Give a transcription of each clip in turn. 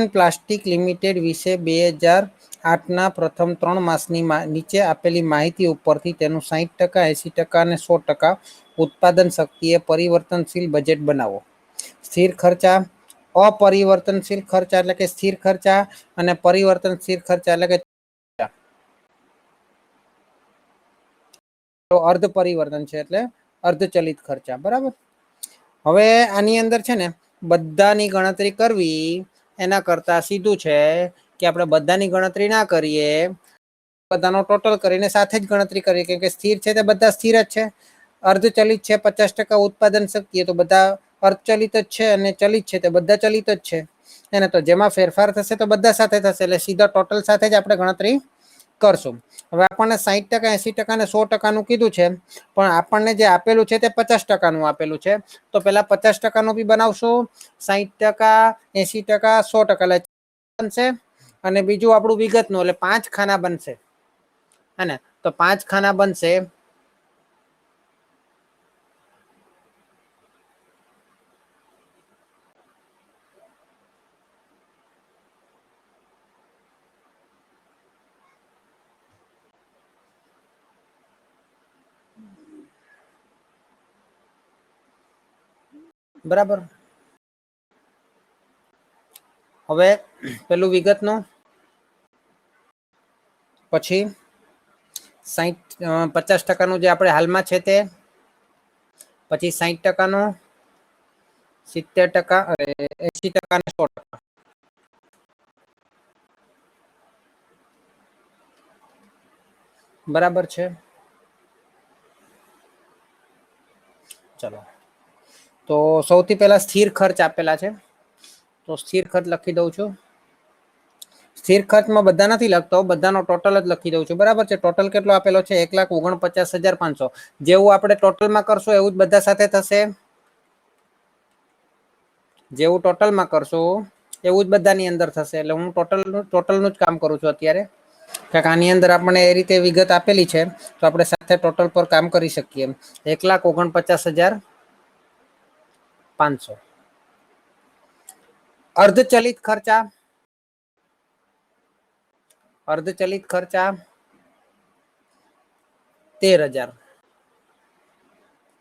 Indian plastic limited વિશે 2008ના પ્રથમ 3 માસની નીચે આપેલી માહિતી ઉપરથી તેનું 60%, 80% અને 100% ઉત્પાદન શક્તિએ પરિવર્તનશીલ બજેટ બનાવો. સ્થિર ખર્ચા, અપરિવર્તનશીલ ખર્ચા એટલે કે સ્થિર ખર્ચા અને પરિવર્તનશીલ ખર્ચા એટલે કે અર્ધ પરિવર્તન છે એટલે અર્ધચલિત ખર્ચા. બરાબર. હવે આની અંદર છે ને બધાની ગણતરી કરવી એના કરતા સીધું છે કે આપણે બધાની ગણતરી ના કરીએ, બધાનો ટોટલ કરીને સાથે જ ગણતરી કરીએ. કેમ કે સ્થિર છે તે બધા સ્થિર જ છે, અર્ધચલિત છે 50% ઉત્પાદન શક્તિ તો બધા અર્ધચલિત જ છે, અને ચલિત છે તે બધા ચલિત જ છે. એને તો જેમાં ફેરફાર થશે તો બધા સાથે થશે, એટલે સીધા ટોટલ સાથે જ આપણે ગણતરી કરશું. હવે આપણને 60%, 80% અને 100%નું કીધું છે, પણ આપણને જે આપેલું છે તે 50%નું આપેલું છે. તો પેલા 50%નું બી બનાવશું, 60%, 80%, 100% બનશે. અને બીજું આપણું વિગતનું એટલે 5 ખાના બનશે. હે ને? તો 5 ખાના બનશે. બરાબર. હવે પેલું વિગતનું, પછી 50%નું જે આપણે હાલમાં છે તે, પછી 60%નું, 70%, 80% અને 100%. બરાબર છે. ચલો, તો સૌથી પહેલા સ્થિર ખર્ચ આપેલા છે, તો સ્થિર ખર્ચ લખી દઉં છું. સ્થિર ખર્ચમાં બધા નથી લખતો, બધાનો ટોટલ જ લખી દઉં છું. બરાબર છે. ટોટલ કેટલો આપેલો છે? 1,49,500. જેવું આપણે ટોટલમાં કરશું એવું જ બધા સાથે થશે. જેવું ટોટલમાં કરશું એવું જ બધાની અંદર થશે. એટલે હું ટોટલનું જ કામ કરું છું અત્યારે. કારણ કે આની અંદર આપણને એ રીતે વિગત આપેલી છે, તો આપણે સાથે ટોટલ પર કામ કરી શકીએ. 1,49,500. અર્ધચલિત ખર્ચા, અર્ધચલિત ખર્ચા 13,000.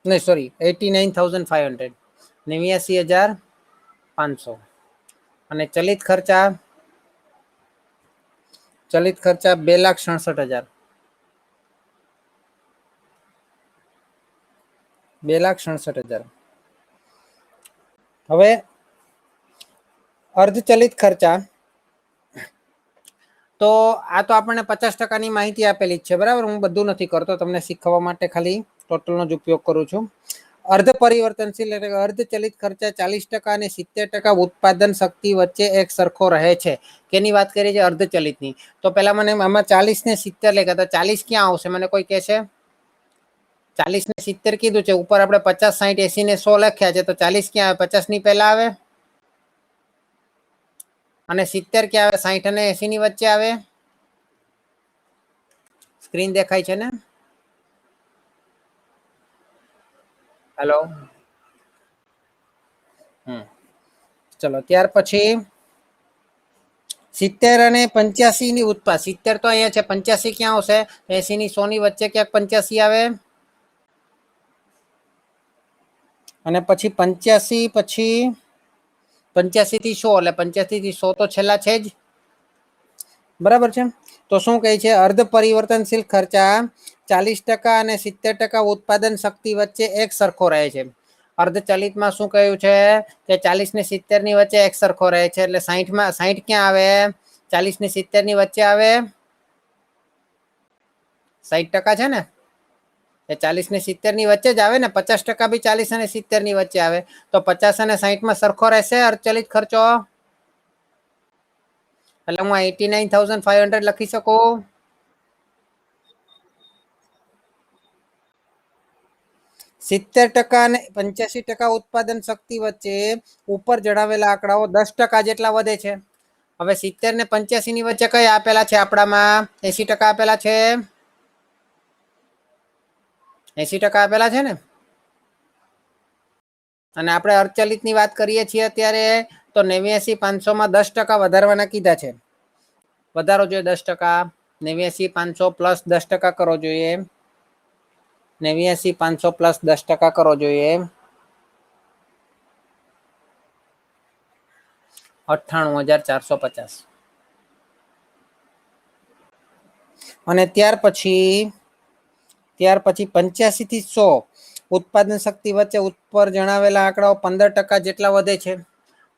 નહીં, સોરી, 89,500. 89,500. અને ચલિત ખર્ચા, 2,67,000. 2,67,000. હવે અર્ધચલિત ખર્ચા, તો આ તો આપણને 50%ની માહિતી આપેલી જ છે. બરાબર. હું બધું નથી કરતો, તમને શીખવવા માટે ખાલી ટોટલનો જ ઉપયોગ કરું છું. અર્ધ પરિવર્તનશીલ એટલે અર્ધચલિત ખર્ચા 40% અને 70% ઉત્પાદન શક્તિ વચ્ચે એક સરખો રહે છે. કેની વાત કરી છે? અર્ધચલિતની. તો પેલા મને આમાં 40 ને 70 લખ્યા, તો 40 ક્યાં આવશે? મને કોઈ કહેશે? 40 ને 70 કીધું છે, ઉપર આપણે 50, 60, 80 ને 100 લખ્યા છે, તો 40 ક્યાં આવે? 50 ની પહેલા આવે. અને 70 ક્યાં આવે? 60 અને 80 ની વચ્ચે આવે. સ્ક્રીન દેખાય છે ને? હેલો. ચલો, ત્યાર પછી 70 અને 85 ની ઉત્પાદ. 70 તો અહીંયા છે, 85 ક્યાં આવશે? 80 ની 100 ની વચ્ચે ક્યાંક 85 આવે. અને પછી 85 પછી 85 થી 100, એટલે 85 થી 100 તો છેલ્લા છે જ. બરાબર છે. તો શું કહે છે? અર્ધ પરિવર્તનશીલ ખર્ચા 40% અને 70% ઉત્પાદન શક્તિ વચ્ચે એક સરખો રહે છે. અર્ધચલિતમાં શું કહ્યું છે કે 40 ને 70 ની વચ્ચે એક સરખો રહે છે. એટલે 60 માં 60 ક્યાં આવે? 40 ને 70 ની વચ્ચે આવે. 60% છે ને? એ 40 ને 70 ની વચ્ચે જ આવે ને. 50% બી 40 અને 70 ની વચ્ચે આવે. તો 50 અને 60 માં સરખો રહેશે અર્ધચલિત ખર્ચો. એટલે હું 89,500 લખી શકું. 70% અને 85% ઉત્પાદન શક્તિ વચ્ચે ઉપર જણાવેલા આંકડાઓ 10% જેટલા વધે છે. હવે 70 ને 85 ની વચ્ચે કઈ આપેલા છે? આપણામાં 80% આપેલા છે. 80% આપેલા છે ને? અને આપણે અર્ધચલિત ની વાત કરીએ છીએ અત્યારે, તો 89,500 માં 10% વધારવાના કીધા છે. વધારો જોઈએ 10%. 89,500 પ્લસ 10% કરવો જોઈએ. 89,500 પ્લસ 10% કરવો જોઈએ. 98,450. અને ત્યાર પછી 85 થી 100 ઉત્પાદન શક્તિ વચ્ચે ઉપર જણાવેલા આંકડાઓ 15% જેટલા વધે છે.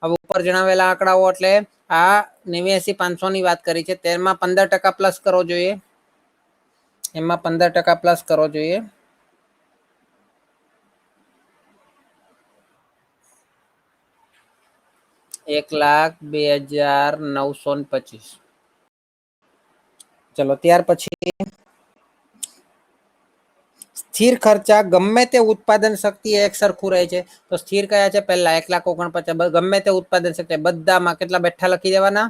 હવે ઉપર જણાવેલા આંકડાઓ એટલે આ 89,500 ની વાત કરી છે, તેમાં 15% પ્લસ કરવો જોઈએ. એમાં 15% પ્લસ કરવો જોઈએ. $1,02,925. ચલો ત્યાર પછી સ્થિર ખર્ચા ગમે તે ઉત્પાદન શક્તિ એક સરખું રહે છે. તો સ્થિર કયા છે? પહેલા 1,49,000. ગમે તે ઉત્પાદન શક્તિ બધામાં કેટલા બેઠા લખી દેવાના?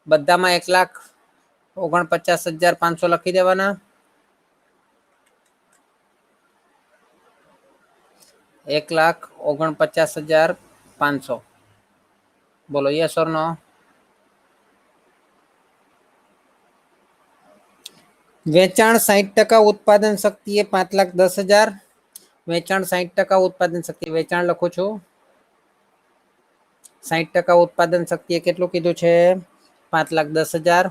બધામાં 1,49,500 લખી દેવાના. 1,49,500. બોલો યસ ઓર નો? વેચાણ 60%, ઉત્પાદન શક્તિ એ 5,10,000. વેચાણ 60%, ઉત્પાદન શક્તિ વેચાણ લખું છું. 60% ઉત્પાદન શક્તિ એ કેટલું કીધું છે? 5,10,000.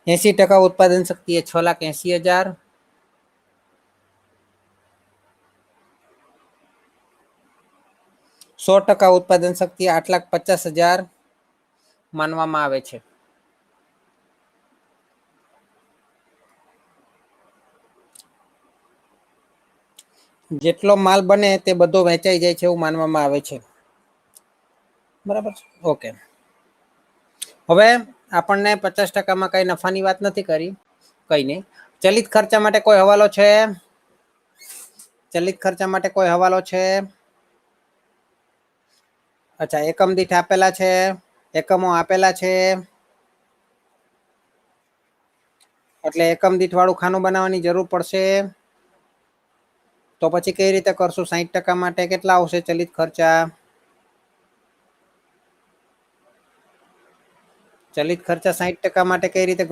80% ઉત્પાદન શક્તિ એ 6,80,000. 100% ઉત્પાદન શક્તિ 8,50,000 માનવામાં આવે છે. જેટલો માલ બને તે બધો વેચાઈ જાય છે એવું માનવામાં આવે છે. બરાબર છે, ઓકે. હવે આપણને 50%માં કઈ નફાની વાત નથી કરી. કઈ નહીં. ચલિત ખર્ચા માટે કોઈ હવાલો છે? ચલિત ખર્ચા માટે કોઈ હવાલો છે? અચ્છા, એકમ દીઠ આપેલા છે. એકમો આપેલા છે. એટલે એકમ દીઠ વાળું ખાનું બનાવવાની જરૂર પડશે. તો પછી કઈ રીતે કરશું? 60% માટે કેટલા આવશે ચલિત ખર્ચા? ચલિત ખર્ચા 60% માટે કઈ રીતે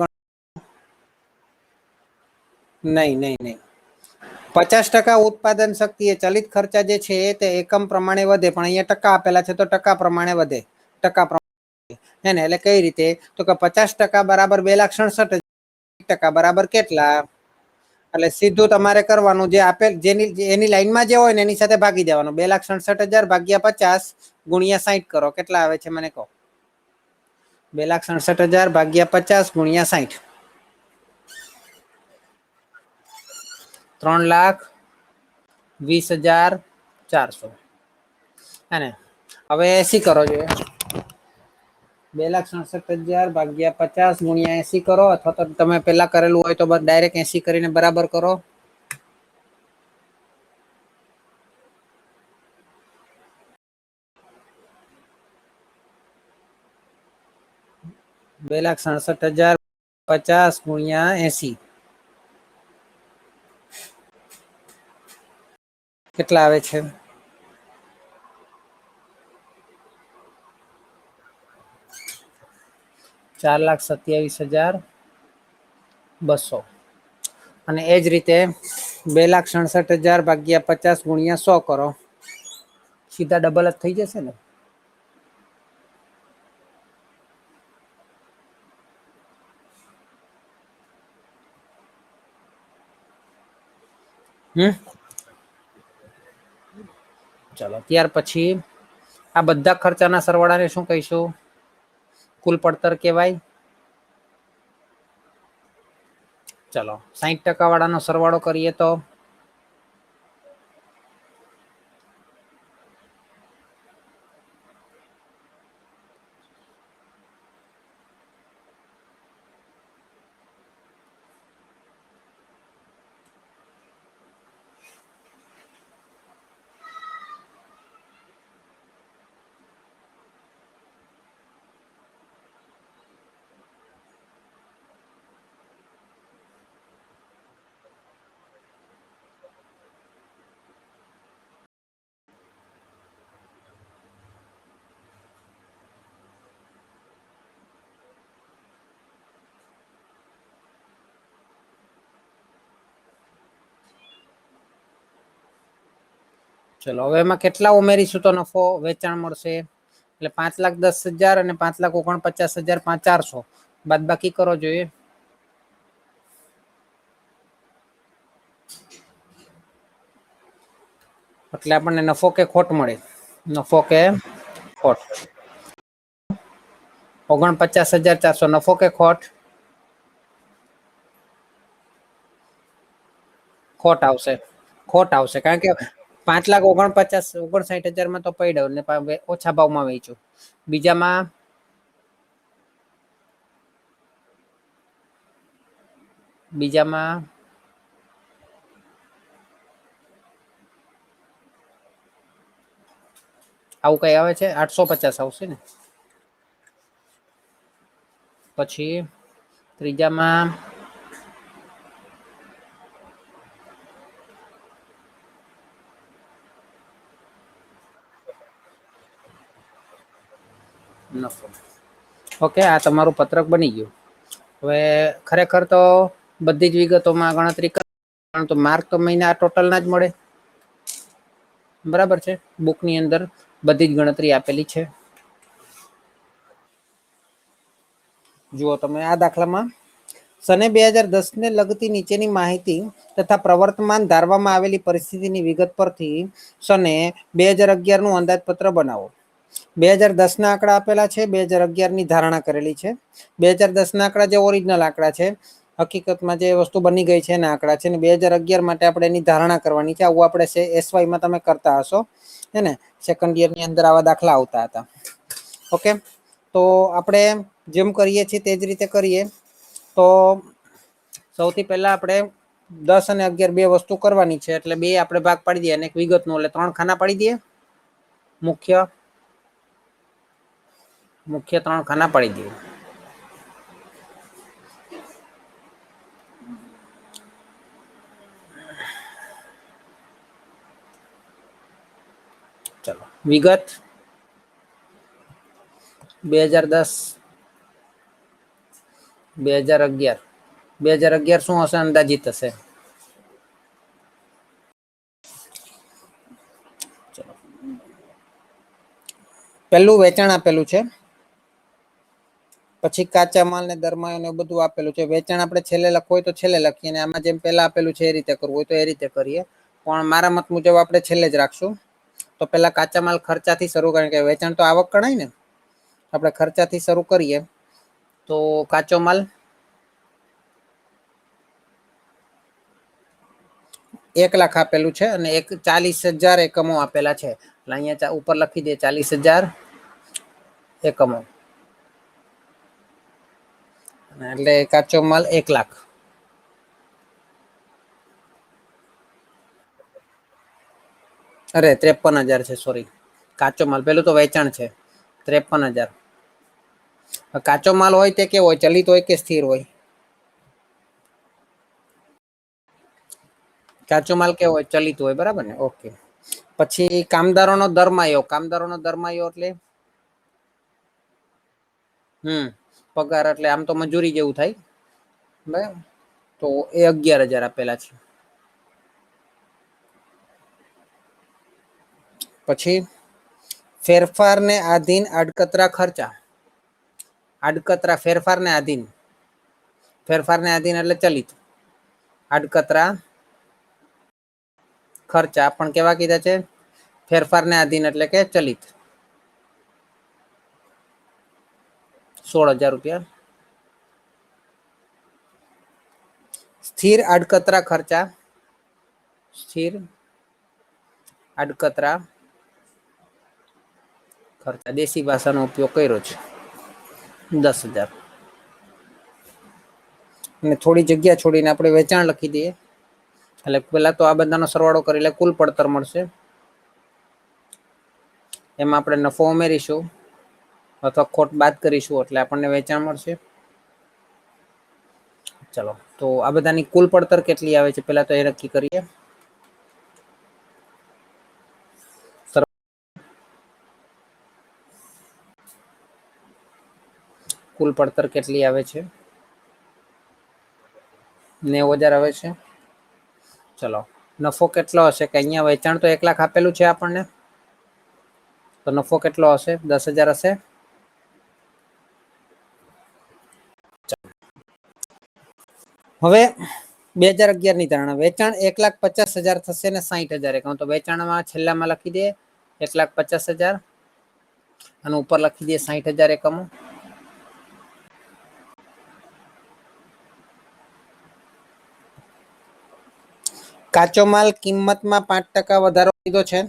નહીં નહીં નહીં. 50% ઉત્પાદન શક્તિ એ ચલિત ખર્ચા જે છે તે એકમ પ્રમાણે વધે, પણ અહીંયા ટકા આપેલા છે તો ટકા પ્રમાણે વધે. ટકા પ્રમાણે હે ને? એટલે કઈ રીતે? તો કે 50% બરાબર 2,67,000. ટકા બરાબર કેટલા? એટલે સીધું તમારે કરવાનું, જે આપેલ જેની એની લાઈનમાં જે હોય ને એની સાથે ભાગી દેવાનું. 2,67,000 ભાગ્યા 50 ગુણ્યા 60 કરો. કેટલા આવે છે મને કહો? 2,67,000 ભાગ્યા 50 ગુણ્યા 60. 3,20,400. હે ને? હવે 80 કરો જોઈએ. 2,67,000 ભાગ્યા 50 ગુણ્યા 80 કરો, અથવા તો તમે પેલા કરેલું હોય તો ડાયરેક્ટ 80 કરીને બરાબર કરો. 2,67,000 50 ગુણ્યા 80 કેટલા આવે છે? 4,27,200. અને એજ રીતે 2,67,000 ભાગ્યા 50 ગુણ્યા 100 કરો. સીધા ડબલ જ થઈ જશે ને? ચલો ત્યાર પછી આ બધા ખર્ચાના સરવાળાને શું કહીશું? કુલ પડતર કહેવાય. ચલો 60% વાળાનો સરવાળો કરીએ તો? ચલો હવે એમાં કેટલા ઉમેરીશું તો નફો વેચાણ મળશે? એટલે 5,10,000 અને 5,49,400 બાદ બાકી કરો જોઈએ. એટલે આપણને નફો કે ખોટ મળે? નફો કે ખોટ? 49,400 નફો કે ખોટ? ખોટ આવશે. ખોટ આવશે કારણ કે 5,49,59,000 માં તો પડ્યો ને ઓછા ભાવમાં વેચ્યું. બીજામાં આવું કઈ આવે છે? 850 આવશે ને? પછી ત્રીજામાં નફો. ઓકે, આ તમારું પત્રક બની ગયું. હવે ખરેખર તો બધી જ વિગતોમાં ગણતરી પરંતુ માર્ક તો મહિના ટોટલ ના જ મળે. બરાબર છે. બુક ની અંદર બધી જ ગણતરી આપેલી છે. જુઓ તમે આ દાખલામાં સને 2010 ને લગતી નીચેની માહિતી તથા પ્રવર્તમાન ધારવામાં આવેલી પરિસ્થિતિની વિગત પરથી સને 2011 નું અંદાજપત્ર બનાવો. 2010 ના આંકડા આપેલા છે. 2011 ની ધારણા કરેલી છે. 2010 ના આંકડા જે ઓરિજિનલ આંકડા છે. હકીકતમાં જે વસ્તુ બની ગઈ છે એના આંકડા છે ને 2011 માટે આપણે એની ધારણા કરવાની છે. આવું આપણે એસવાયમાં તમે કરતા હશો હેને? સેકન્ડ યર ની અંદર આવા દાખલા આવતા હતા. ઓકે, તો આપણે જેમ કરીએ છીએ તેજ રીતે કરીએ. તો સૌથી પહેલા આપણે 10 અને 11 બે વસ્તુ કરવાની છે. એટલે બે આપણે ભાગ પાડી દઈએ અને એક વિગત નું એટલે 3 ખાના પાડી દઈએ. મુખ્ય 3 ખાના પાડી દઈએ. ચલો વિગત 2010 2011 2011 શું હશે? અંદાજીત હશે. પેલું વેચાણ આપેલું છે. પછી કાચા માલ ને દરમયને બધું આપેલું છે. વેચાણ આપણે છેલ્લે લખવું હોય તો છેલ્લે લખીએ ને આમાં જેમ પેલા આપેલું છે એ રીતે કરવું હોય તો એ રીતે કરીએ. પણ મારા મત મુજબ આપણે છેલ્લે જ રાખશું. તો પેલા કાચા માલ ખર્ચાથી શરૂ કારણ કે વેચાણ તો આવક ગણાય ને. આપણે ખર્ચાથી શરૂ કરીએ તો કાચો માલ 1,00,000 આપેલું છે અને 40,000 એકમો આપેલા છે. એટલે અહીંયા ઉપર લખી દે 40,000 એકમો. એટલે કાચો માલ 1,00,000. અરે 53,000 છે. સોરી, કાચો માલ પેલું તો વેચાણ છે. 53,000. કાચો માલ હોય તે કેવો હોય? ચલિત હોય કે સ્થિર હોય? કાચો માલ કેવો હોય? ચલિત હોય. બરાબર ને? ઓકે. પછી કામદારોનો દરમાયો. કામદારોનો દરમાયો એટલે પગાર એટલે આમ તો મજૂરી જેવું થાય. બરાબર, તો એ 11,000 આપેલા છે. પછી ફેરફારને આધીન આડકતરા ખર્ચા. આડકતરા ફેરફારને આધીન. ફેરફારને આધીન એટલે ચલિત. આડકતરા ખર્ચા પણ કેવા કીધા છે? ફેરફારને આધીન એટલે કે ચલિત. 16,000 રૂપિયા. સ્થિર આડકતરા ખર્ચા. સ્થિર આડકતરા ખર્ચા દેશી ભાષાનો ઉપયોગ કર્યો છે. 10,000. અને થોડી જગ્યા છોડીને આપણે વેચાણ લખી દઈએ. એટલે પેલા તો આ બધાનો સરવાળો કરી એટલે કુલ પડતર મળશે. એમાં આપણે નફો ઉમેરીશું અથવા ખોટ બાદ કરીશું એટલે આપણને વેચાણ મળશે. ચલો તો આ બધાની કુલ પડતર કેટલી આવે છે પેલા તો એ નક્કી કરીએ. કુલ પડતર કેટલી આવે છે? 90,000 આવે છે. ચલો નફો કેટલો હશે કે અહીંયા વેચાણ તો 1 લાખ આપેલું છે આપણને, તો નફો કેટલો હશે? 10,000 હશે. હવે 2011 ની ધારણા, વેચાણ 1,50,000 થશે ને 60,000 એકમ, તો વેચાણમાં છેલ્લામાં લખી દે 1,50,000 અને ઉપર લખી દે 60,000 એકમો. કાચો માલ કિંમતમાં 5% વધારો કીધો છે.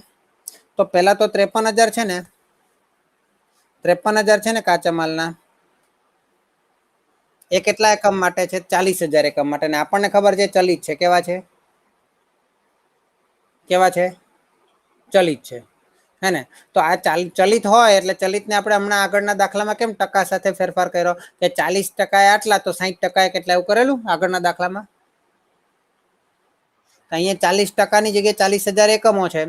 તો પેલા તો 53,000 છે ને, 53,000 છે ને કાચા માલના, એ કેટલા એકમ માટે છે? 40,000 એકમ માટે. ને આપણને ખબર છે ચલિત છે. કેવા છે? કેવા છે? ચલિત છે, હે ને? તો આ ચલિત હોય એટલે ચલિતને આપણે હમણાં આગળના દાખલામાં કેમ ટકા સાથે ફેરફાર કર્યો કે 40% આટલા તો 60% કેટલા, એવું કરેલું આગળના દાખલામાં? અહીંયા 40% ની જગ્યાએ 40,000 એકમો છે,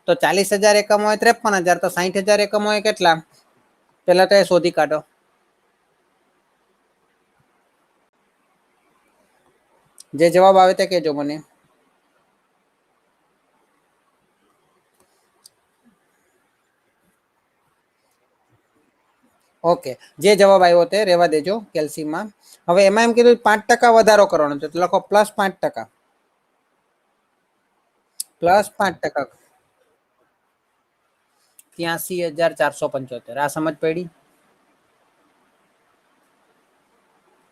તો 40,000 એકમો હોય 53,000, તો 60,000 એકમો હોય કેટલા? પેલા તો એ શોધી કાઢો. જે જવાબ આવે તે કહેજો મને. ઓકે, જે જવાબ આવ્યો તે રેવા દેજો કેલ્સીમાં. હવે એમાં એમ કીધું 5% વધારો કરવાનો છે, તો લખો +5%. +5%. 83,475. આ સમજ પડી?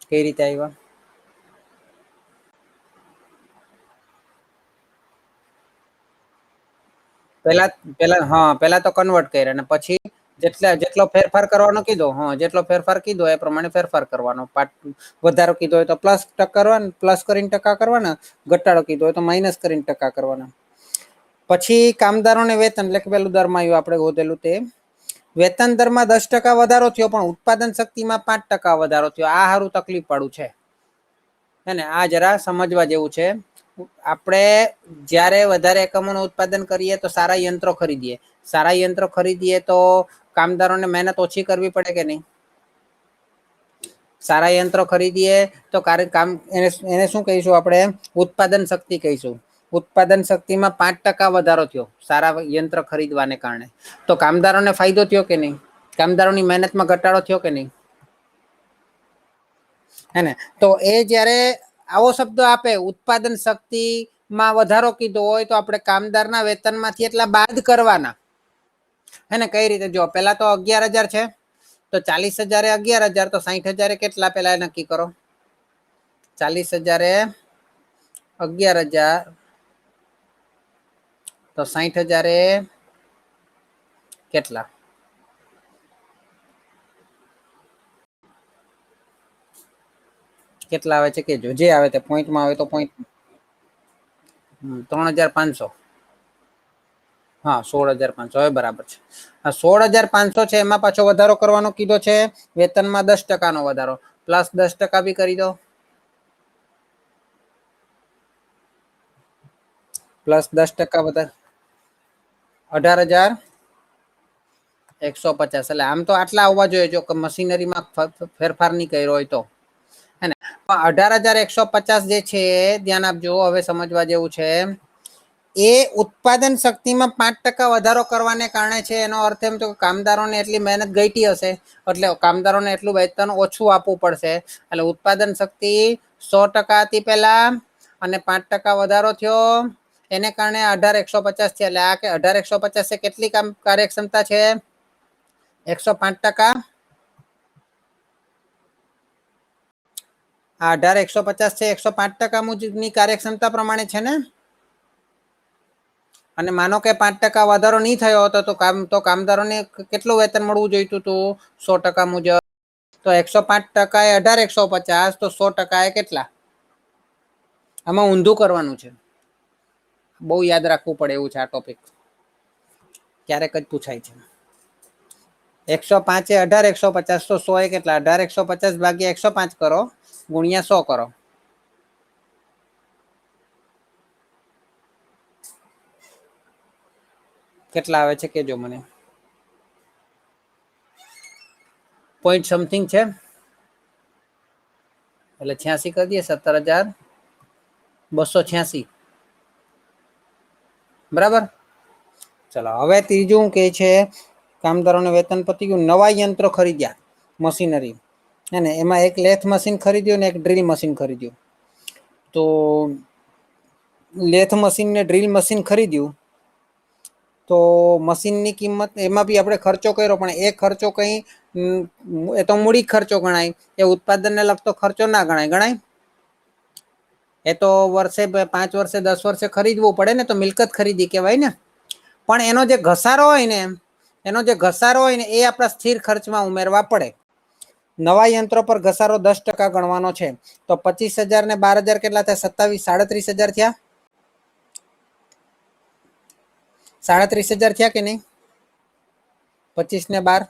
કઈ રીતે આવ્યા? પેલા તો કન્વર્ટ કર્યા અને પછી જેટલો ફેરફાર કરવાનો કીધો, જેટલો ફેરફાર કીધો એ પ્રમાણે ફેરફાર કરવાનો. વધારો કીધો હોય તો પ્લસ કરવાનો, પ્લસ કરીને ટકા કરવાના. ઘટાડો કીધો હોય તો માઇનસ કરીને ટકા કરવાના. પછી કામદારોને વેતન, એટલે કે પેલું દરમાં આવ્યું આપણે ગોતેલું તે. વેતન દરમાં 10% વધારો થયો, પણ ઉત્પાદન શક્તિમાં 5% વધારો થયો. આ હારું તકલીફ વાળું છે, હે ને? આ જરા સમજવા જેવું છે. આપણે જ્યારે વધારે એકમોનું ઉત્પાદન કરીએ તો સારા યંત્રો ખરીદીએ. સારા યંત્રો ખરીદીએ તો કામદારોને મહેનત ઓછી કરવી પડે કે નહીં? સારા યંત્રો ખરીદીએ તો કામ એને શું કહીશું આપણે? ઉત્પાદન શક્તિ કહીશું. ઉત્પાદન શક્તિમાં 5% વધારો થયો સારા યંત્ર ખરીદવાને કારણે. તો કામદારોને ફાયદો થયો કે નહીં? કામદારોની મહેનતમાં ઘટાડો થયો કે નહીં? હે ને? તો એ જ્યારે આવો શબ્દ આપે, ઉત્પાદન શક્તિ માં વધારો કીધો હોય, તો આપણે કામદારના વેતનમાંથી એટલા બાદ કરવાના. હે ને? કઈ રીતે? જો પેલા તો 11,000 છે, તો 40,000 એ 11,000, તો 60,000 કેટલા પેલા નક્કી કરો. 40,000 એ 11,000, તો 60,000 એ કેટલા? કેટલા આવે છે કેજો. જે આવે તે પોઈન્ટમાં આવે તો પોઈન્ટ. 3,500. હા, 16,500. હવે બરાબર છે. 16,500 છે, એમાં પાછો વધારો કરવાનો કીધો છે. વેતનમાં 10% નો વધારો, પ્લસ 10% બી કરી દો. પ્લસ 10% વધારે 18,150. એટલે આમ તો આટલા આવવા જોઈએ જો મશીનરીમાં ફેરફાર નહીં કર્યો હોય તો, હે ને? 18,150 જે છે, ધ્યાન આપજો. હવે સમજવા જેવું છે. એ ઉત્પાદન શક્તિમાં 5% વધારો કરવાને કારણે છે. એનો અર્થ એમ તો કામદારોને એટલી મહેનત ઘટી હશે, એટલે કામદારોને એટલું વેતન ઓછું આપવું પડશે. એટલે ઉત્પાદન શક્તિ 100% હતી પેલા, અને 5% વધારો થયો. એને કારણે 18,150 થયા. એટલે આ કે 18,150 કેટલી કામ કાર્યક્ષમતા છે? 105%. આ 18,150 છે, 105% મુજબની કાર્યક્ષમતા પ્રમાણે છે ને? અને માનો કે 5% વધારો નહીં થયો હતો, તો કામદારોને કેટલું વેતન મળવું જોઈતું હતું? 100% મુજબ. તો 105% એ 18,150, તો 100% એ કેટલા? આમાં ઊંધું કરવાનું છે. બહુ યાદ રાખવું પડે એવું છે આ ટોપિક. ક્યારેક જ પૂછાય છે. 105 એ 18,150, તો 100 એ કેટલા? 18,150 ભાગ્યા 105 કરો, ગુણ્યા 100 કરો. કેટલા આવે છે કેજો મને. પોઈન્ટ સમથિંગ છે, એટલે 86 કરી દઈએ. 17,286. બરાબર. ચલો હવે ત્રીજું કે છે કામદારોને વેતન પતી ગયું, નવા યંત્રો ખરીદ્યા, મશીનરી, અને એમાં એક લેથ મશીન ખરીદ્યું ને એક ડ્રીલ મશીન ખરીદ્યું. તો લેથ મશીન ને ડ્રીલ મશીન ખરીદ્યું તો મશીનની કિંમત, એમાં બી આપણે ખર્ચો કર્યો, પણ એ ખર્ચો કઈ એ તો મૂડી ખર્ચો ગણાય, એ ઉત્પાદનને લગતો ખર્ચો ના ગણાય. ગણાય? એ તો વર્ષે 5 વર્ષે 10 વર્ષે ખરીદવું પડે ને, તો મિલકત ખરીદી કહેવાય ને. પણ એનો જે ઘસારો હોય ને, એ આપણા સ્થિર ખર્ચમાં ઉમેરવા પડે. નવા યંત્રો પર ઘસારો 10% ગણવાનો છે. તો 25,000 ને 12,000 કેટલા થયા? 37,000 થયા. 37,000 થયા કે નહીં? 25 ને 12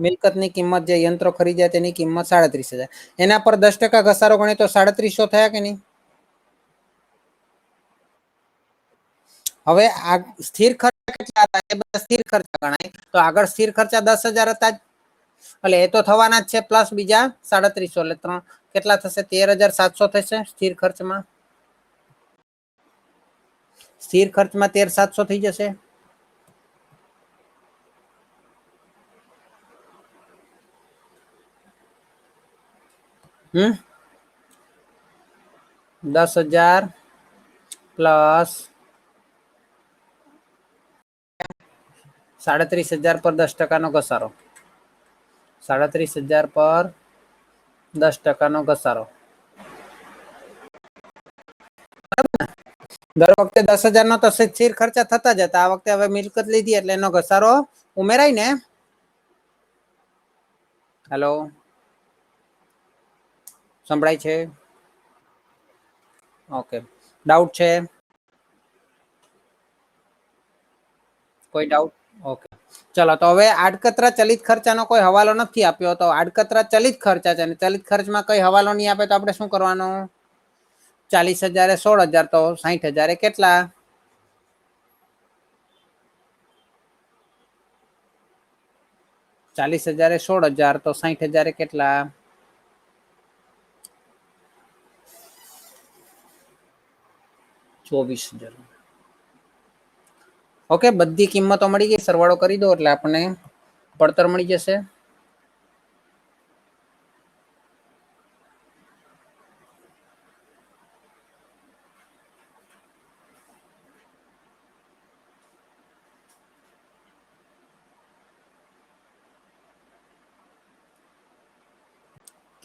મિલકતની કિંમત, જે યંત્રો ખરીદ્યા તેની કિંમત 37,000. એના પર 10% ઘસારો ગણે તો 3,300 થયા કે નહીં? હવે આ સ્થિર ખર્ચ કેટલા હતા? એ બધા સ્થિર ખર્ચ ગણાય. તો આગળ સ્થિર ખર્ચા 10,000 હતા જ, એટલે એ તો થવાના જ છે, પ્લસ બીજા 3,300, એટલે 3 કેટલા થશે? 13,700 થશે સ્થિર ખર્ચમાં. સ્થિર ખર્ચમાં 13,700 થઈ જશે. હમ 10,000 પ્લસ 37,000 પર 10% ઘસારો. 37,000 પર 10% ઘસારો. દર વખતે 10,000 નો તો સ્થિર ખર્ચા થતા જ હતા. આ વખતે હવે મિલકત લીધી એટલે એનો ઘસારો ઉમેરાય ને. હેલો, સંભળાય છે? ઓકે, ડાઉટ છે? કોઈ ડાઉટ? ઓકે, ચલો. તો હવે આડકતરા ચલિત ખર્ચાનો કોઈ હવાલો નથી આપ્યો, તો આડકતરા ચલિત ખર્ચા છે, અને ચલિત ખર્ચમાં કઈ હવાલો નહીં આપે તો આપણે શું કરવાનું? 40,000 એ 16,000, તો 60,000 એ કેટલા? 40,000 એ 16,000, તો 60,000 એ કેટલા? 24,000. ઓકે, બધી કિંમતો મળી ગઈ. સરવાળો કરી દો એટલે આપણને પડતર મળી જશે.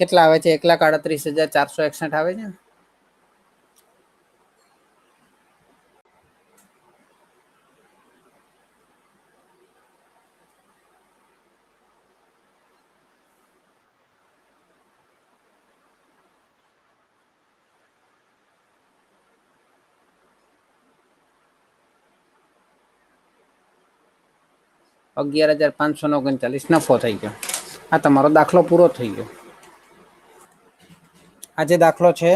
કેટલા આવે છે? 1,38,461 આવે છે. $11,539 નફો થઈ ગયો. આ તમારો દાખલો પૂરો થઈ ગયો. આજે દાખલો છે,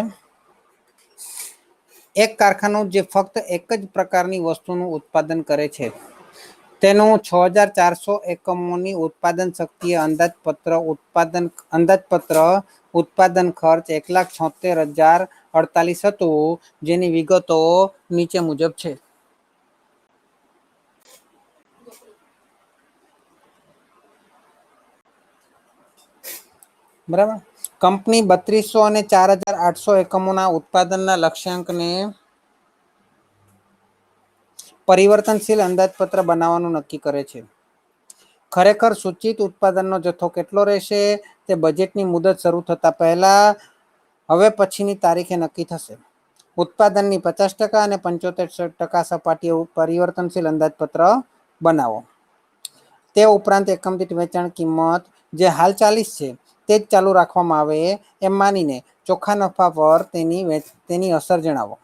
એક કારખાનું જે ફક્ત એક જ પ્રકારની વસ્તુનું ઉત્પાદન કરે છે, તેનું 6,400 એકમોની ઉત્પાદન શક્તિએ અંદાજપત્ર ઉત્પાદન ખર્ચ 1,76,048 હતું, જેની વિગતો નીચે મુજબ છે. બરાબર. કંપની 3,200 અને 4,800 એકમોના ઉત્પાદનના લક્ષ્યાંકને પરિવર્તનશીલ અંદાજપત્ર બનાવવાનું નક્કી કરે છે. ખરેખર સૂચિત ઉત્પાદનનો જથ્થો કેટલો રહેશે તે બજેટની મુદત શરૂ થતા પહેલા હવે પછીની તારીખે નક્કી થશે. ઉત્પાદનની 50% અને 75% સપાટીએ પરિવર્તનશીલ અંદાજપત્ર બનાવો. તે ઉપરાંત એકમ દીઠ વેચાણ કિંમત જે હાલ 40 છે તે જ ચાલુ રાખવામાં આવે એમ માનીને ચોખ્ખા નફા પર તેની અસર જણાવો.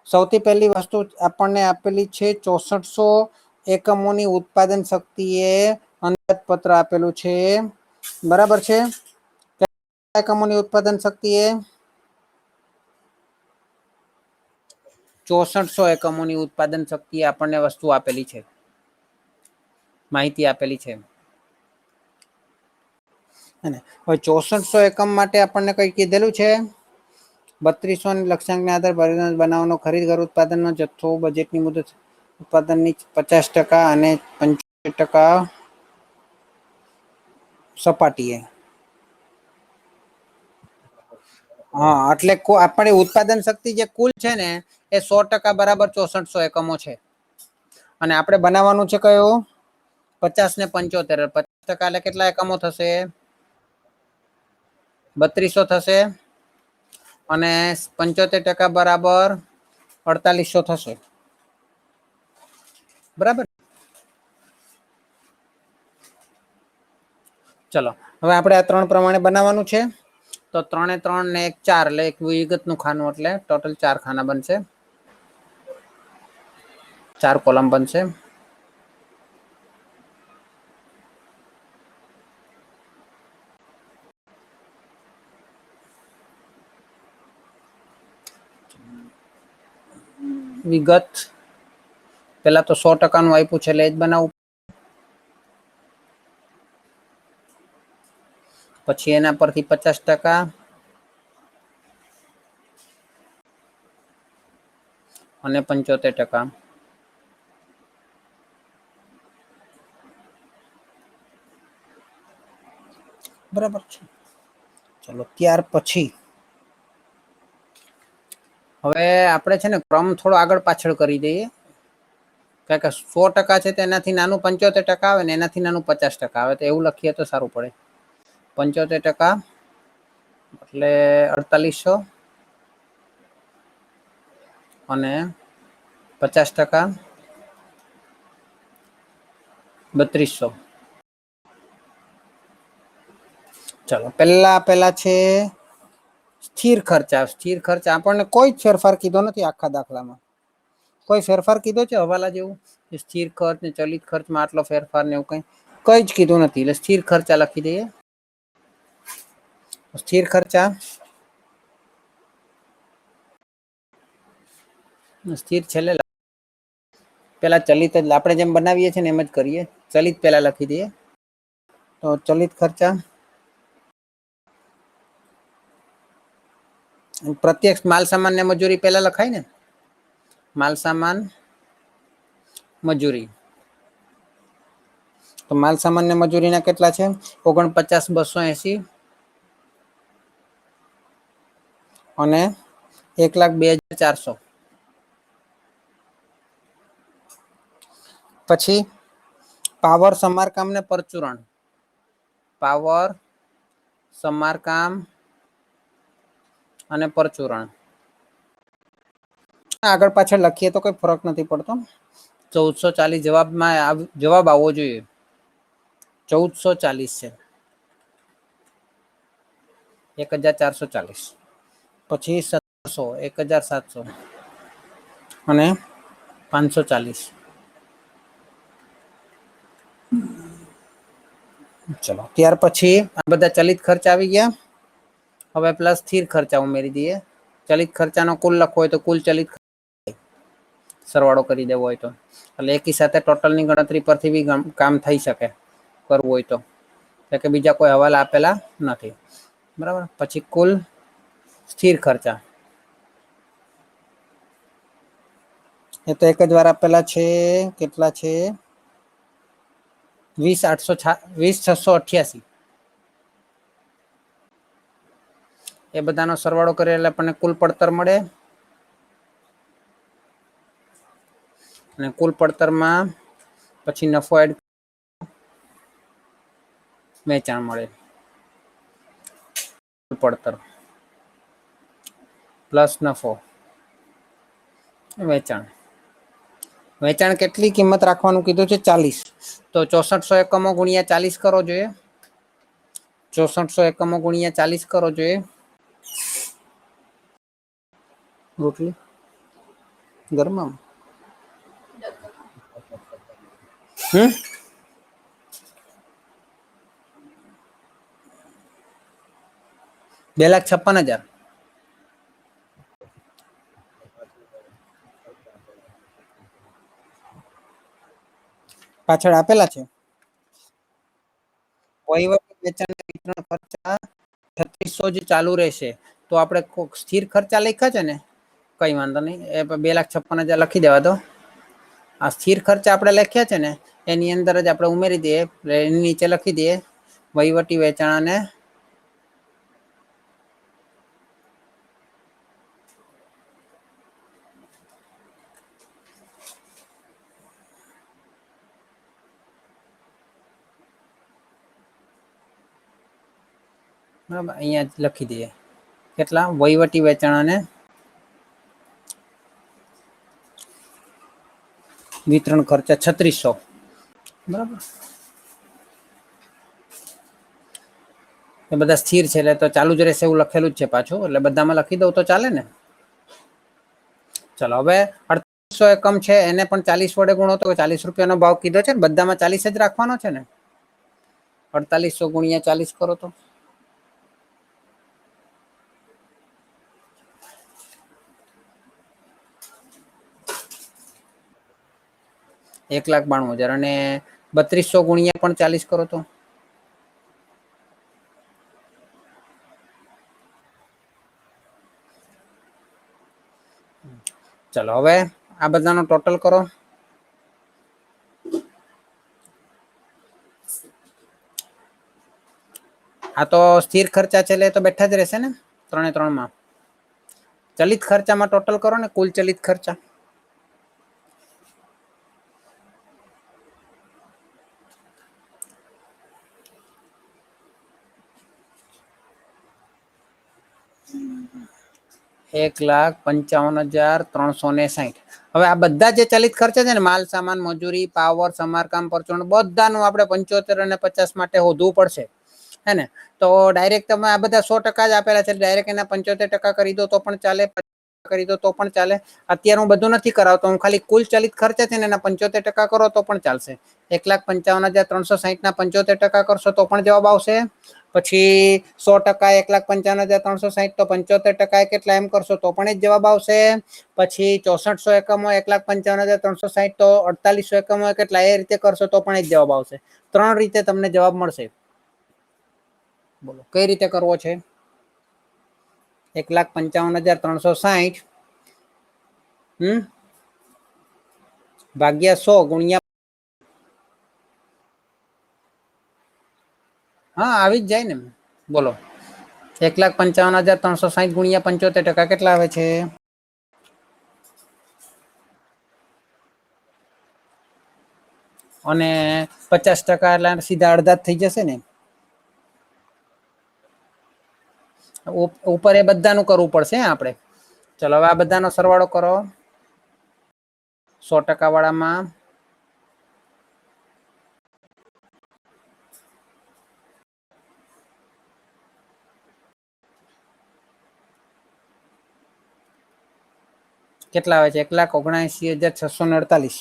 સૌથી પહેલી વસ્તુ આપણને આપેલી છે 6,400 એકમોની ઉત્પાદન શક્તિએ અંદાજપત્ર આપેલું છે. બરાબર છે? એકમોની ઉત્પાદન શક્તિએ 6,400 એકમોની ઉત્પાદન શક્તિએ આપણને વસ્તુ આપેલી છે, માહિતી આપેલી છે. અને હવે 6,400 એકમ માટે આપણને કઈ કીધેલું છે? 3200 લક્ષ્યાંકના આધારે પરિણામ બનાવવાનો ખરીદ ઉત્પાદનનો જથ્થો બજેટની મુદત ઉત્પાદનની 50% અને 75% સપાટીએ. હા, એટલે આપણે ઉત્પાદન શક્તિ જે કુલ છે ને એ 100% બરાબર 6400 એકમો છે. અને આપણે બનાવવાનું છે કયું 50 ને 75, 50% એટલે કેટલા એકમો થશે? 3200 થશે. અને 75% બરાબર 4800 થશે. બરાબર. ચલો હવે આપણે આ 3 પ્રમાણે બનાવવાનું છે. તો 3 3 ને 1 4 એટલે એક વિગતનું ખાનું એટલે ટોટલ 4 ખાના બનશે. 4 કોલમ બનશે. વિગત પેલા તો 100% નું આપ્યું છે એટલે જ બનાવવું. પછી એના પરથી 50% અને 75%. બરાબર છે. ચલો ત્યાર પછી હવે આપણે છે ને ક્રમ થોડો આગળ પાછળ કરી દઈએ. કારણ કે 100% છે તેનાથી નાનું 75% આવે ને એનાથી નાનું 50% આવે તો એવું લખીએ તો સારું પડે. 75% એટલે 4800 અને 50% 3200. ચલો પેલા છે સ્થિર ખર્ચા. સ્થિર ખર્ચ આપણને કોઈ જ ફેરફાર કીધો નથી આખા દાખલામાં. કોઈ ફેરફાર કીધો છે હવાલા જેવું? સ્થિર ખર્ચ ને ચલિત ખર્ચમાં આટલો ફેરફાર ને એવું કઈ જ કીધું નથી. એટલે સ્થિર ખર્ચા લખી દઈએ. સ્થિર ખર્ચા સ્થિર છેલ્લે પેલા ચલિત જ આપણે જેમ બનાવીએ છીએ ને એમ જ કરીએ. ચલિત પેલા લખી દઈએ. તો ચલિત ખર્ચા પ્રત્યક્ષ માલ સામાન ને મજૂરી પેલા લખાય ને. માલ સામાન મજૂરી. તો માલ સામાન ને મજૂરીના કેટલા છે? 49,280 અને 1,02,400. પછી પાવર સમારકામ ને પરચુરણ. પાવર સમારકામ અને પરચુરણ આગળ પાછળ લખીએ તો કોઈ ફરક નથી પડતો. 1440 જવાબમાં જવાબ આવવો જોઈએ. 1440 છે. 1,440. પછી 1700 1,700 અને 540. ચલો ત્યાર પછી આ બધા ચલિત ખર્ચ આવી ગયા. હવે પ્લસ સ્થિર ખર્ચા ઉમેરી દઈએ. ચલિત ખર્ચાનો કુલ લખવો હોય તો કુલ ચલિત સરવાળો કરી દેવો હોય તો. એટલે એકી સાથે ટોટલની ગણતરી પરથી બી કામ થઈ શકે કરવું હોય તો. કે બીજા કોઈ હવાલ આપેલા નથી. બરાબર. પછી કુલ સ્થિર ખર્ચા એ તો એક જ વાર આપેલા છે. કેટલા છે? 20,688. એ બધાનો સરવાળો કરે એટલે આપણને કુલ પડતર મળે. અને કુલ પડતરમાં પછી નફો એડ વેચાણ મળે. પડતર પ્લસ નફો વેચાણ. વેચાણ કેટલી કિંમત રાખવાનું કીધું છે? 40. તો 6400 એકમો ગુણ્યા 40 કરો જોઈએ. 6400 એકમો ગુણ્યા 40 કરો જોઈએ. રોટલી ગરમા 2,56,000. પાછળ આપેલા છે. વહીવટી વેચાણ વિતરણ ખર્ચા 3600 જ ચાલુ રહેશે. તો तो આપણે સ્થિર ખર્ચા લખ્યા છે ને, કઈ વાંધો નહીં, એ 2,56,000 લખી દેવા દો. આ સ્થિર ખર્ચા આપણે લખ્યા છે ને એની અંદર જ આપણે ઉમેરી દઈએ, એની નીચે લખી દઈએ વહીવટી વેચાણ અને બરાબર, અહીંયા જ લખી દઈએ કેટલા વહીવટી વેચાણ અને વિતરણ ખર્ચા 3600. બરાબર, એ બધા સ્થિર છે એટલે તો ચાલુ જ રહેશે એવું લખેલું જ છે પાછું, એટલે બધામાં લખી દઉં તો ચાલે ને. ચલો હવે 3800 એકમ છે એને પણ 40 વડે ગુણો તો 40 રૂપિયાનો ભાવ કીધો છે ને, બધામાં 40 જ રાખવાનો છે ને. 4800 ગુણ્યા 40 કરો તો 1,92,000 અને 3200 ગુણ્યા પણ 40 કરો તો ચલો હવે આ બધાનો ટોટલ કરો. આ તો સ્થિર ખર્ચા છે એટલે તો બેઠા જ રહેશે ને 3 માં. ચલિત ખર્ચામાં ટોટલ કરો ને, કુલ ચલિત ખર્ચા. ₹1,55,360. હવે આ બધા જે ચલિત ખર્ચા છે ને, માલ સામાન, મજૂરી, પાવર, સમારકામ, પરચુરણ, બધાનું આપણે 75 અને 50 માટે શોધવું પડશે, હે ને. તો ડાયરેક્ટ તમે આ બધા 100% જ આપેલા છે, ડાયરેક્ટ એના 75% કરી દો તો પણ ચાલે, કરી દો તો પણ ચાલે. અત્યારે હું બધું નથી કરાવતો, હું ખાલી કુલ ચલિત ખર્ચા છે ને એના 75% કરો તો પણ ચાલશે. 1,55,360 ના 75% કરશો તો પણ જવાબ આવશે. પછી 100% 1,55,360 તો 75% કેટલા એમ કરશો તો પણ જ જવાબ આવશે. પછી 6400 એકમો 1,55,360 તો 4800 એકમો કેટલા, એ રીતે કરશો તો પણ જ જવાબ આવશે. 3 રીતે તમને જવાબ મળશે. બોલો કઈ રીતે કરવો છે? 1,55,360 ભાગ્યા 100 ગુણ્યા, હા આવી જ જાય ને. બોલો 1,55,360 ગુણ્યા 75% કેટલા આવે છે? અને 50% એટલે સીધા અડધા જ થઈ જશે ને. ઉપર એ બધાનું કરવું પડશે આપણે. ચલો હવે આ બધાનો સરવાળો કરો. 100% વાળામાં કેટલા આવે છે? 1,79,648.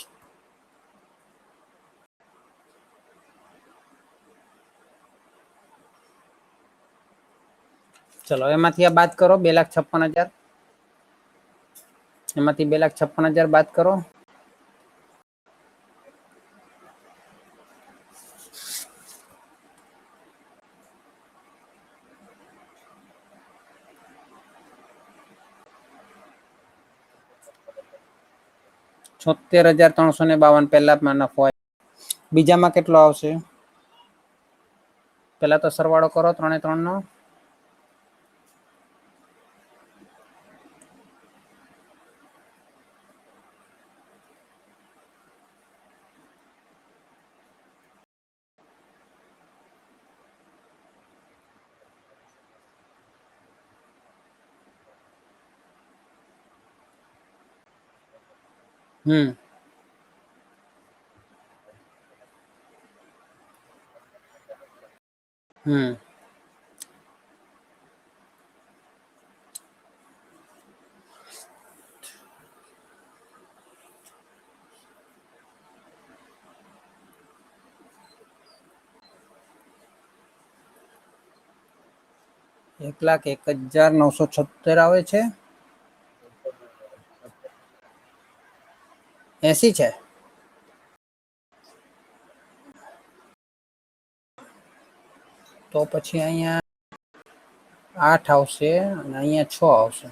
ચલો એમાંથી આ બાદ કરો 2,56,000. એમાંથી 2,56,000 બાદ કરો. ₹76,352 પહેલામાં નફો. બીજામાં કેટલો આવશે? પેલા તો સરવાળો કરો 3 નો. હમ 1,01,976 આવે છે. 80 છે. તો પછી અહીંયા 8 આવશે અને અહીંયા 6 આવશે.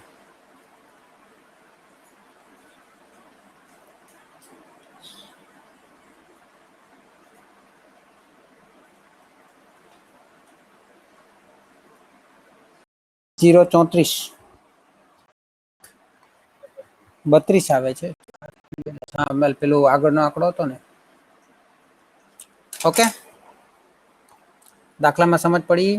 જીરો 34 32 આવે છે. હા મેલ પેલું આગળનો આંકડો હતો ને. ઓકે, દાખલામાં સમજ પડી?